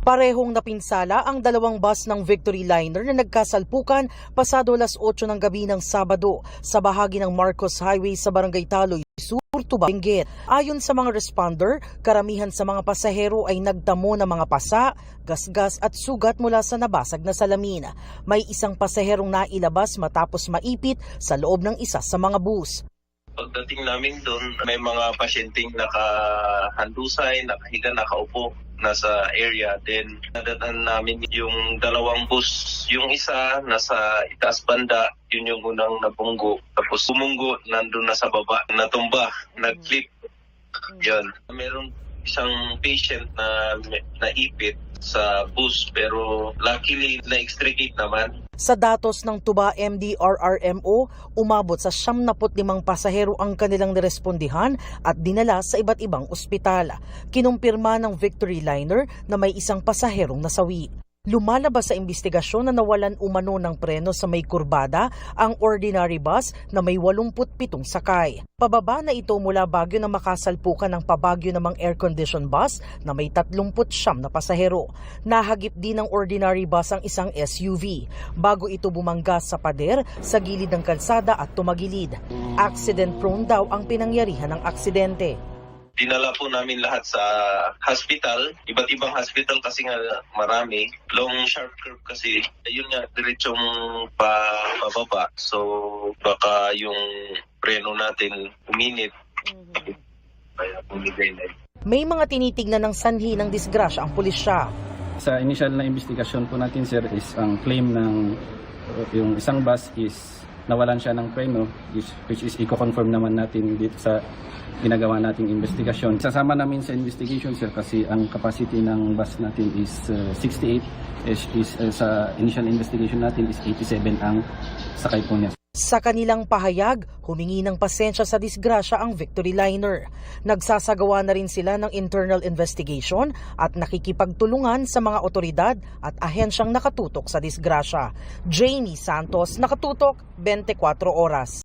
Parehong napinsala ang dalawang bus ng Victory Liner na nagkasalpukan pasado alas 8 ng gabi ng Sabado sa bahagi ng Marcos Highway sa Barangay Taloy, Sur, Tuba, Benguet. Ayon sa mga responder, karamihan sa mga pasahero ay nagtamo ng mga pasa, gasgas at sugat mula sa nabasag na salamin. May isang pasaherong nailabas matapos maipit sa loob ng isa sa mga bus. Pagdating namin doon, may mga pasyenteng nakahandusay, nakahiga, nakaupo nasa area. Then nadaan namin yung dalawang bus. Yung isa nasa itaas banda, yun yung unang nabunggo. Tapos bumunggo, nandun na sa baba, natumba, nag-flip. Yan. Meron isang patient na naipit sa bus pero luckily na-extricate naman. Sa datos ng Tuba MDRRMO, umabot sa 75 pasahero ang kanilang nirespondihan at dinala sa iba't ibang ospital. Kinumpirma ng Victory Liner na may isang pasaherong nasawi. Lumalabas sa investigasyon na nawalan umano ng preno sa may kurbada ang ordinary bus na may 87 sakay. Pababa na ito mula Baguio na makasalpukan ng pabagyo namang air-conditioned bus na may 39 na pasahero. Nahagip din ng ordinary bus ang isang SUV bago ito bumangga sa pader sa gilid ng kalsada at tumagilid. Accident-prone daw ang pinangyarihan ng aksidente. Dinala po namin lahat sa hospital, iba't ibang hospital kasi nga marami. Long sharp curve kasi, ayun nga, diretsong pababa. So baka yung preno natin uminit. Kaya bumigay na. May mga tinitignan ng sanhi ng disgrasya ang pulisya. Sa initial na investigasyon po natin, sir, is ang claim ng yung isang bus is nawalan siya ng preno, which is i-confirm naman natin dito sa ginagawa nating investigasyon. Sasama namin sa investigation, sir, kasi ang capacity ng bus natin is 68, sa initial investigation natin is 87 ang sakay po niya. Sa kanilang pahayag, humingi ng pasensya sa disgrasya ang Victory Liner. Nagsasagawa na rin sila ng internal investigation at nakikipagtulungan sa mga otoridad at ahensyang nakatutok sa disgrasya. Jamie Santos, Nakatutok, 24 Oras.